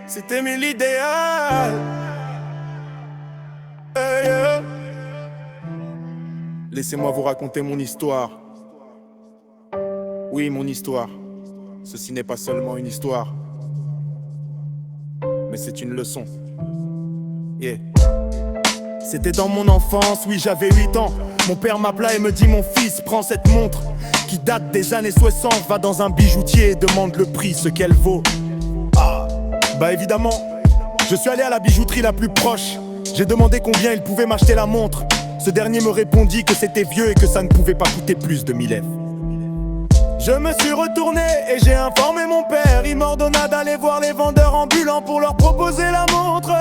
C'était l'idéal. Hey, yeah. Laissez-moi vous raconter mon histoire. Oui, mon histoire. Ceci n'est pas seulement une histoire, mais c'est une leçon. Yeah. C'était dans mon enfance, oui j'avais 8 ans. Mon père m'appela et me dit: mon fils, prends cette montre qui date des années 60. Va dans un bijoutier et demande le prix, ce qu'elle vaut. Bah évidemment, je suis allé à la bijouterie la plus proche. J'ai demandé combien il pouvait m'acheter la montre. Ce dernier me répondit que c'était vieux et que ça ne pouvait pas coûter plus de 1000 F. Je me suis retourné et j'ai informé mon père. Il m'ordonna d'aller voir les vendeurs ambulants pour leur proposer la montre.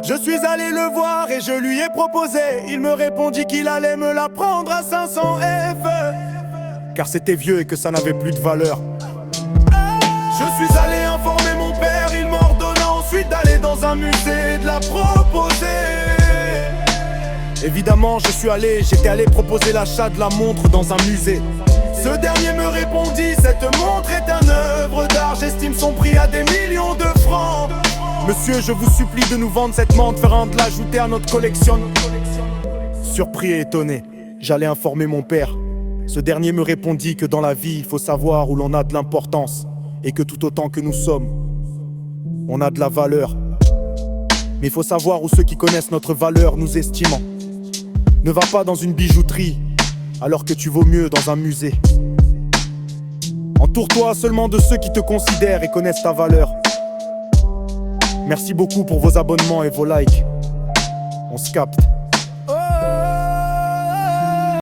Je suis allé le voir et je lui ai proposé. Il me répondit qu'il allait me la prendre à 500 F, car c'était vieux et que ça n'avait plus de valeur. Je suis allé informer mon père. Il m'ordonna ensuite d'aller dans un musée et de la proposer. Évidemment je suis allé, j'étais allé proposer l'achat de la montre dans un musée. Ce dernier me répondit: cette montre est une œuvre d'art, j'estime son prix à des millions de francs. Monsieur, je vous supplie de nous vendre cette montre afin de l'ajouter à notre collection. Surpris et étonné, j'allais informer mon père. Ce dernier me répondit que dans la vie, il faut savoir où l'on a de l'importance, et que tout autant que nous sommes, on a de la valeur. Mais il faut savoir où ceux qui connaissent notre valeur nous estiment. Ne va pas dans une bijouterie alors que tu vaux mieux dans un musée. Entoure-toi seulement de ceux qui te considèrent et connaissent ta valeur. Merci beaucoup pour vos abonnements et vos likes. On se capte.